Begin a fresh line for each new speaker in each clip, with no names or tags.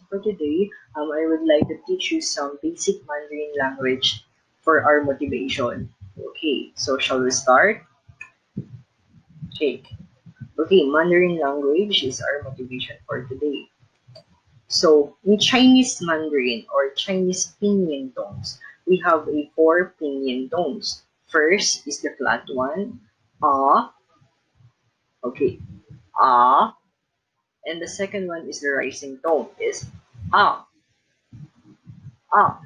For today, I would like to teach you some basic Mandarin language for our motivation. Okay, so shall we start? Okay. Okay, Mandarin language is our motivation for today. So, in Chinese Mandarin or Chinese pinyin tones, we have a four pinyin tones. First is the flat one, ah, okay, ah, and the second one is the rising tone, is ah, ah,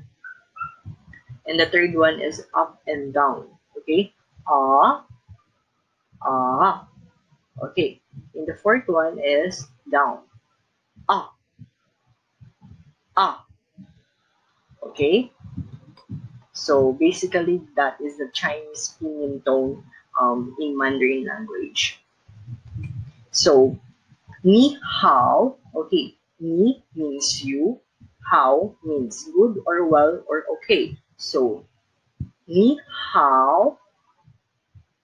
and the third one is up and down, okay, ah, ah, okay, and the fourth one is down, ah, ah, okay. So basically, that is the Chinese pinyin tone in Mandarin language. So, ni hao, okay, ni means you, hao means good or well or okay. So, ni hao,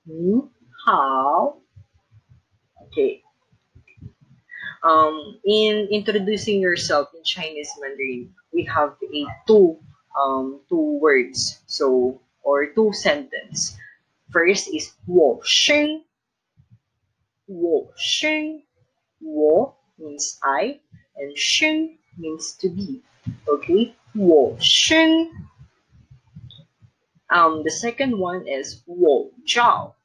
ni hao, okay. In introducing yourself in Chinese Mandarin, we have a two words, so or two sentence. First is 我生 wo means I and shen means to be. Okay, 我生 the second one is 我照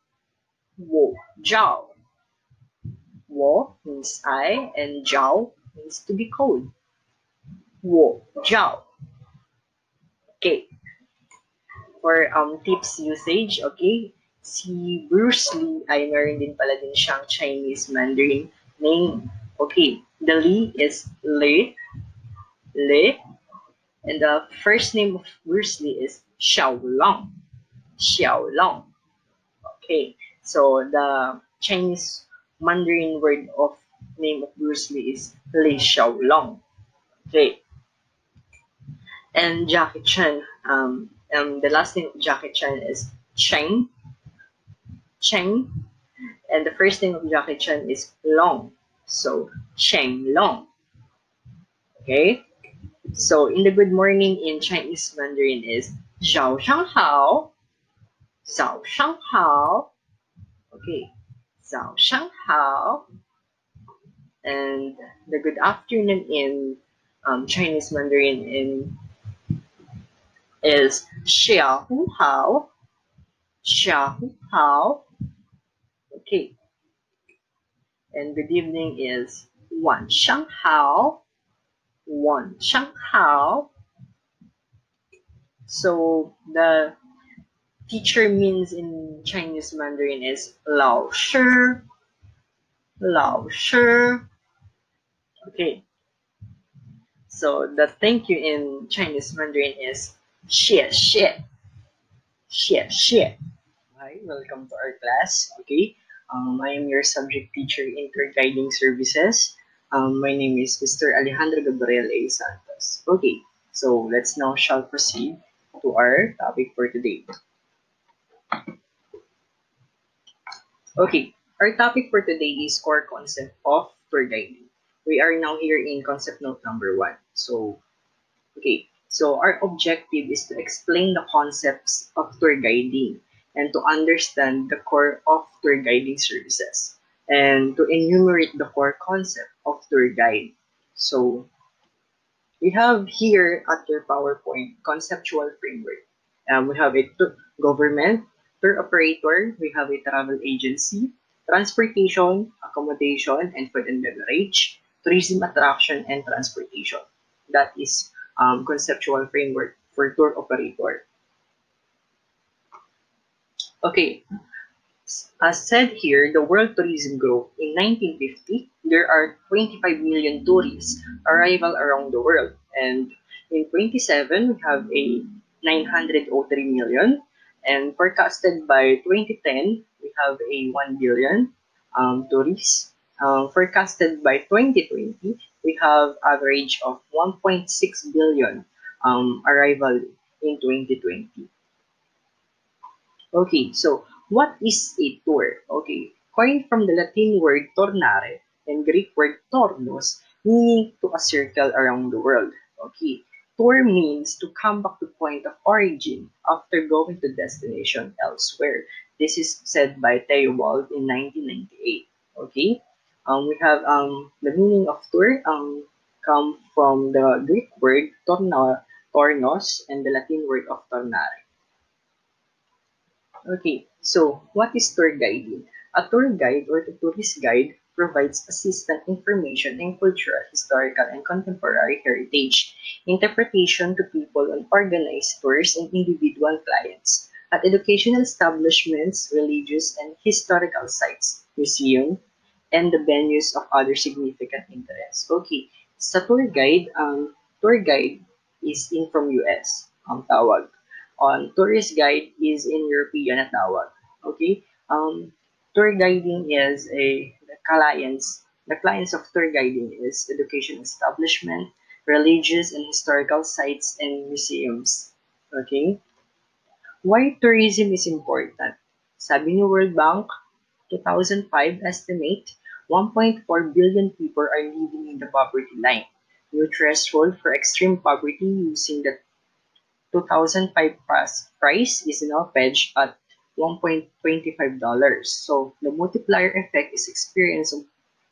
wo means I and 照 means to be cold. 我照 okay. For tips usage, okay, si Bruce Lee ay meron din pala din siyang Chinese Mandarin name. Okay, the Lee is Le, and the first name of Bruce Lee is Xiaolong. Xiaolong. Okay, so the Chinese Mandarin word of name of Bruce Lee is Li Xiaolong. Okay, and Jackie Chan. The last name of Jackie Chan is Cheng, and the first name of Jackie Chan is Long. So Cheng Long. Okay, so in the good morning in Chinese Mandarin is 早上好,早上好. Okay, 早上好. And the good afternoon in Chinese Mandarin is 下午好,下午好. Okay, and good evening is 晚上好,晚上好. So the teacher means in Chinese Mandarin is 老师,老师. Okay. So the thank you in Chinese Mandarin is 谢谢,谢谢. Hi, welcome to our class. Okay. I am your subject teacher in Tour Guiding Services. My name is Mr. Alejandro Gabriel A. Santos. Okay. So let's now shall proceed to our topic for today. Okay, our topic for today is core concept of tour guiding. We are now here in concept note number 1. So, okay, so our objective is to explain the concepts of tour guiding and to understand the core of tour guiding services and to enumerate the core concept of tour guide. So, we have here at your PowerPoint conceptual framework. We have a government, tour operator, we have a travel agency, transportation, accommodation, and food and beverage, tourism attraction, and transportation. That is conceptual framework for tour operator. Okay, as said here, the world tourism growth in 1950, there are 25 million tourists arrival around the world. And in 27, we have a 903 million. And forecasted by 2010, we have a 1 billion tourists. Forecasted by 2020, we have average of 1.6 billion arrival in 2020. Okay, so what is a tour? Okay, coined from the Latin word tornare and Greek word tornos, meaning to a circle around the world. Okay. Tour means to come back to point of origin after going to destination elsewhere. This is said by Theobald in 1998. Okay. We have the meaning of tour come from the Greek word tornos and the Latin word of tornare. Okay, so what is tour guiding? A tour guide or the tourist guide provides assistant information in cultural, historical, and contemporary heritage, interpretation to people on organized tours and individual clients, at educational establishments, religious and historical sites, museum, and the venues of other significant interests. Okay, sa tour guide is in from US, ang tawag on tourist guide is in European na tawag. Okay? Tour guiding is the clients of tour guiding is education establishment, religious and historical sites and museums. Okay? Why tourism is important? Sabi ni World Bank, 2005 estimate 1.4 billion people are living in the poverty line. New threshold for extreme poverty using the 2005 price is now pegged at $1.25. So the multiplier effect is experienced of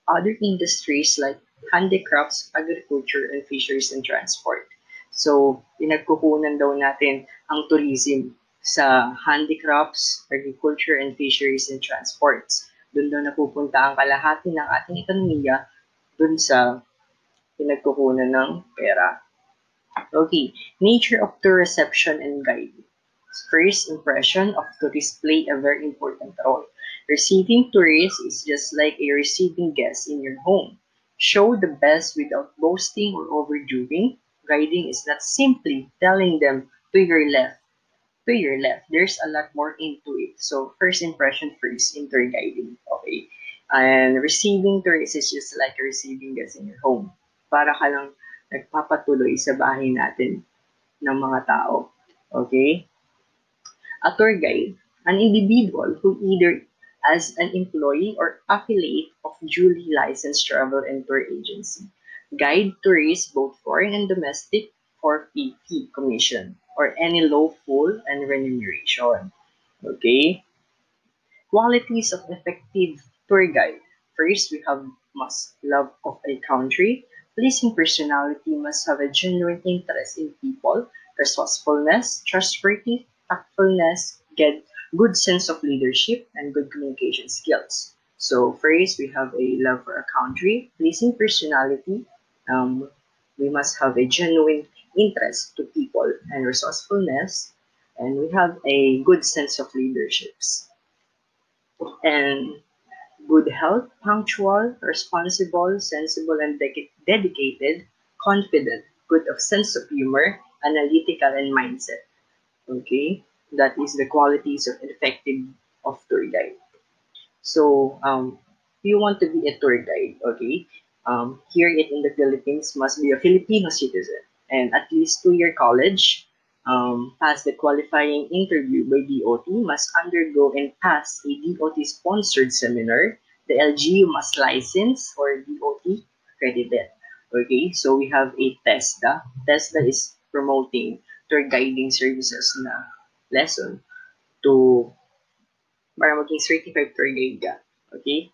other industries like handicrafts, agriculture, and fisheries and transport. So pinagkukunan daw natin ang tourism sa handicrafts, agriculture, and fisheries and transports. Doon daw napupunta ang kalahati ng ating ekonomiya doon sa pinagkukunan ng pera. Okay, nature of tour reception and guiding. First impression of tourists play a very important role. Receiving tourists is just like a receiving guest in your home. Show the best without boasting or overdoing. Guiding is not simply telling them to your left. To your left, there's a lot more into it. So first impression first in tour guiding. Okay. And receiving tourists is just like receiving guests in your home. Para ka lang nagpapatuloy sa bahay natin ng mga tao. Okay? A tour guide, an individual who either as an employee or affiliate of duly licensed travel and tour agency, guide tourists both foreign and domestic for fee commission or any lawful and remuneration. Okay? Qualities of effective tour guide. First, we have must love of a country. Pleasing personality must have a genuine interest in people, resourcefulness, trustworthy, tactfulness, get good sense of leadership, and good communication skills. So first, we have a love for a country, pleasing personality. We must have a genuine interest to people and resourcefulness, and we have a good sense of leaderships and good health, punctual, responsible, sensible, and dedicated, confident, good of sense of humor, analytical, and mindset. Okay, that is the qualities of effective of tour guide. So, if you want to be a tour guide, okay, here in the Philippines must be a Filipino citizen and at least 2-year college, pass the qualifying interview by DOT, must undergo and pass a DOT sponsored seminar. The LGU must license or DOT accredited. Okay, so we have a TESDA. TESDA is promoting tour guiding services na lesson to para maging certified tour guide ka. Okay?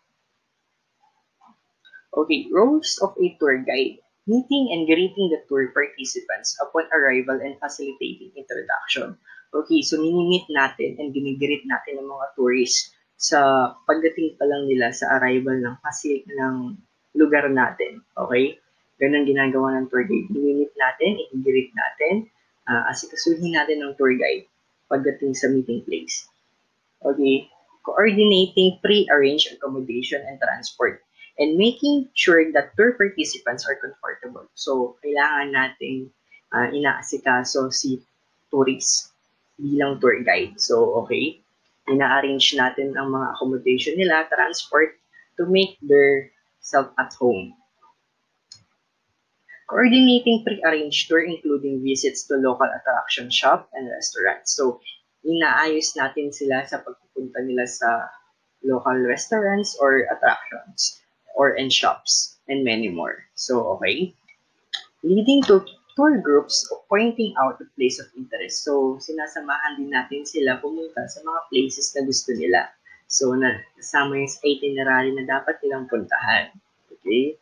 Okay, roles of a tour guide. Meeting and greeting the tour participants upon arrival and facilitating introduction. Okay, so minimit natin and ginigreet natin ng mga tourists sa pagdating pa lang nila sa arrival ng lugar natin. Okay? Ganun ginagawa ng tour guide. Minimit natin, i-greet natin, asikasuhin natin ng tour guide pagdating sa meeting place. Okay? Coordinating pre-arranged accommodation and transport and making sure that tour participants are comfortable. So, kailangan nating inaasikaso si tourist bilang tour guide. So, okay, ina-arrange natin ang mga accommodation nila, transport, to make their self at home. Coordinating pre-arranged tour including visits to local attraction shop and restaurants. So, inaayos natin sila sa pagpupunta nila sa local restaurants or attractions or and shops. and many more. So, okay. Leading to tour groups of pointing out the place of interest. So, sinasamahan din natin sila pumunta sa mga places na gusto nila. So, nasama yung sa itinerary na dapat nilang puntahan. Okay?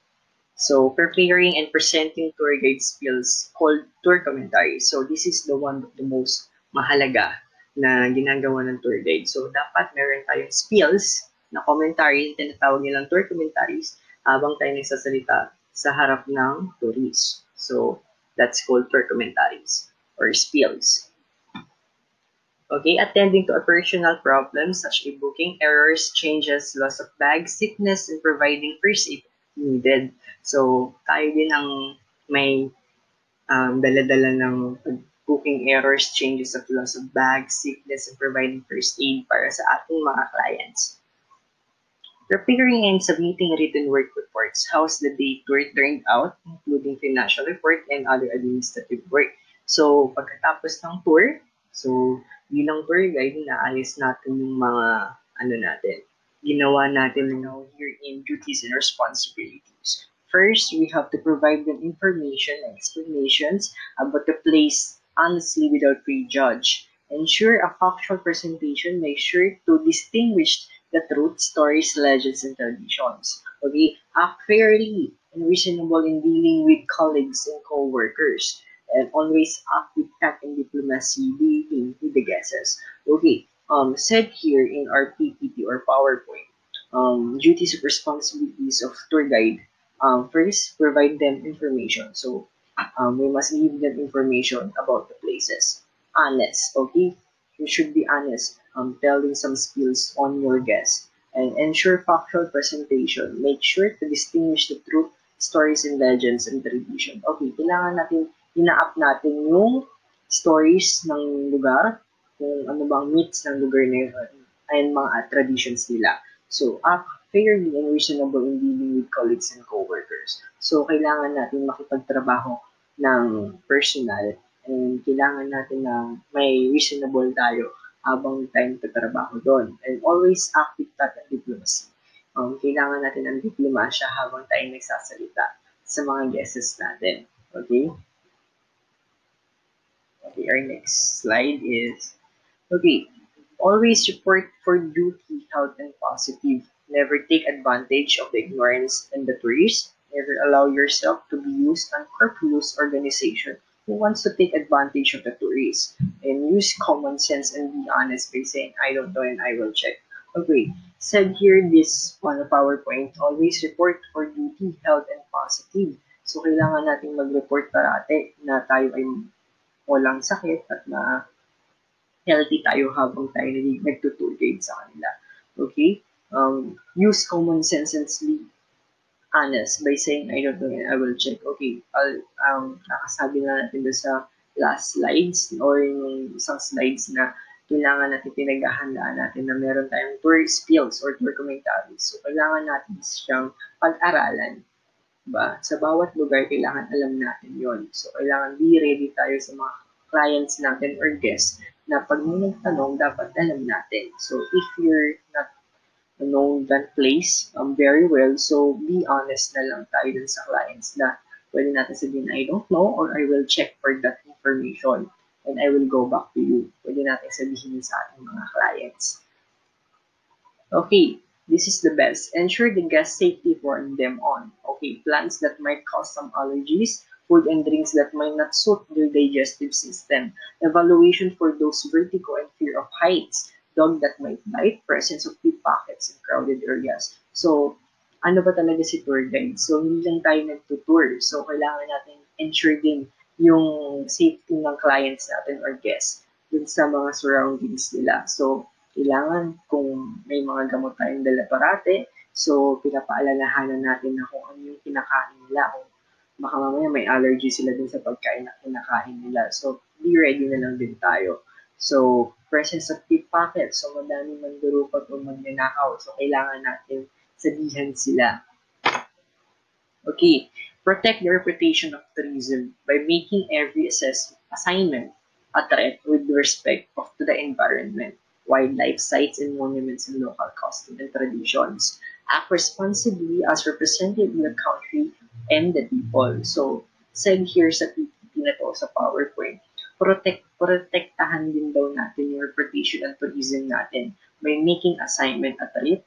So, preparing and presenting tour guide skills called tour commentary. So, this is the most mahalaga na ginagawa ng tour guide. So, dapat meron tayong skills na commentary, tinatawag nilang tour commentaries, habang tayo nagsasalita sa harap ng tourist. So, that's called tour commentaries or spills. Okay, attending to operational problems such as booking errors, changes, loss of bags, sickness, and providing first aid needed. So, tayo din ang may dala-dala ng booking errors, changes of loss of bags, sickness, and providing first aid para sa ating mga clients. Preparing and submitting written work reports. How's the day tour turned out, including financial report and other administrative work. So, pagkatapos ng tour, so, bilang tour guide, naayos natin yung mga, ginawa natin now here in duties and responsibilities. First, we have to provide them information and explanations about the place honestly without prejudge. Ensure a factual presentation. Make sure to distinguish the truth, stories, legends, and traditions. Okay, act fairly and reasonable in dealing with colleagues and co-workers. And always act with tact and diplomacy dealing with the guests. Okay, said here in our PPT or PowerPoint, duties and responsibilities of tour guide. First, provide them information. So, we must give them information about the places. Honest, okay? You should be honest. Telling some skills on your guests. And ensure factual presentation. Make sure to distinguish the truth, stories, and legends, and tradition. Okay, kailangan natin, ina-up natin yung stories ng lugar, kung ano bang myths ng lugar na yun, and mga traditions nila. So, act fairly and reasonable in dealing with colleagues and coworkers. So, kailangan natin makipagtrabaho ng personal and kailangan natin na may reasonable tayo habang tayo nagtatrabaho doon. And always act with tact and diplomacy. Kailangan natin ng diplomasya habang tayo nagsasalita sa mga guests natin. Okay? Okay, our next slide is, okay, always report for duty, health, and positive. Never take advantage of the ignorance and the tourists. Never allow yourself to be used on corpulous organization who wants to take advantage of the tourists. And use common sense and be honest by saying, I don't know and I will check. Okay, said here this on the PowerPoint, always report for duty, health, and positive. So, kailangan natin mag-report parate na tayo ay walang sakit at na healthy tayo habang tayo nagtutour guide sa kanila. Okay? Use common sense and be honest by saying, I don't know, and I will check. Okay, nakasabi na natin doon sa last slides or yung isang slides na kailangan natin pinaghahandaan natin na meron tayong tour skills or tour commentaries. So, kailangan natin siyang pag-aralan. Ba? Sa bawat lugar, kailangan alam natin yon. So, kailangan be ready tayo sa mga clients natin or guests na pag may nagtanong, dapat alam natin. So, if you're not know that place very well, so be honest na lang tayo dun sa clients na pwede natin sabihin, I don't know or I will check for that information and I will go back to you. Pwede natin sabihin sa ating mga clients. Okay, this is the best. Ensure the guest safety for them on. Okay, plants that might cause some allergies, food and drinks that might not suit their digestive system, evaluation for those vertigo and fear of heights, dog that might bite, presence of pickpockets in crowded areas. So, ano ba talaga si tour guide? So, hindi lang tayo nagtutour. So, kailangan natin ensure din yung safety ng clients natin or guests dun sa mga surroundings nila. So, kailangan kung may mga gamot tayong dala parate, so pinapaalalahanan natin na kung ano yung kinakain nila. Kung baka mamaya may allergy sila dun sa pagkain na kinakain nila. So, be ready na lang din tayo. So, presence of pickpockets. So, madaming mandurupat o magnanakaw. So, kailangan natin sabihan sila. Okay, protect the reputation of tourism by making every assignment a threat with respect to the environment, wildlife sites, and monuments and local customs and traditions. Act responsibly as representative of the country and the people. So, said here sa PPT na to, sa PowerPoint, protektahan din daw natin yung reputation and tourism natin by making assignment at it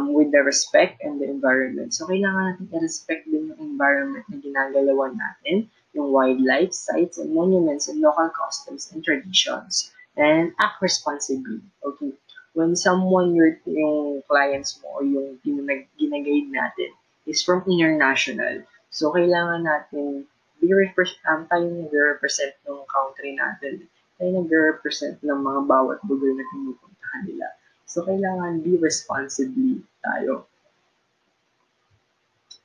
with the respect and the environment. So, kailangan natin i-respect din yung environment na ginagalawan natin, yung wildlife, sites, and monuments, and local customs and traditions. And act responsibly. Okay. When someone, yung clients mo, or yung ginaguide natin, is from international, so kailangan natin tayo nag-represent ng country natin. Tayo nag-represent ng mga bawat lugar na pinupuntahan nila. So, kailangan be responsibly tayo.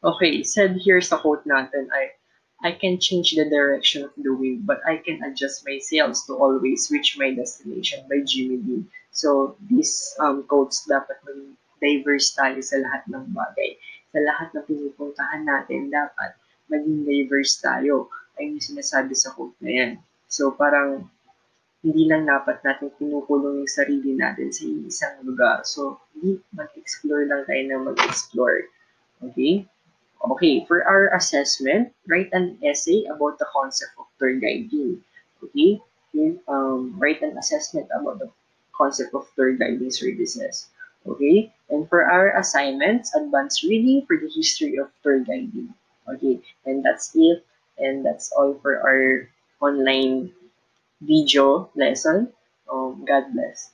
Okay, said here sa quote natin ay, I can change the direction of the wind, but I can adjust my sails to always reach my destination by Jimmy Dean. So, these quotes dapat maging diverse tayo sa lahat ng bagay. Sa lahat ng pinupuntahan natin, dapat maging diverse tayo. Ay yung sinasabi sa quote na yan. So, parang hindi lang dapat natin pinukulong yung sarili natin sa isang lugar. So, hindi mag-explore lang tayo na mag-explore. Okay? Okay, for our assessment, write an essay about the concept of tour guiding. Okay, write an assessment about the concept of tour guiding services. Okay, and for our assignments, advanced reading for the history of tour guiding. Okay, and that's it. And that's all for our online video lesson. God bless.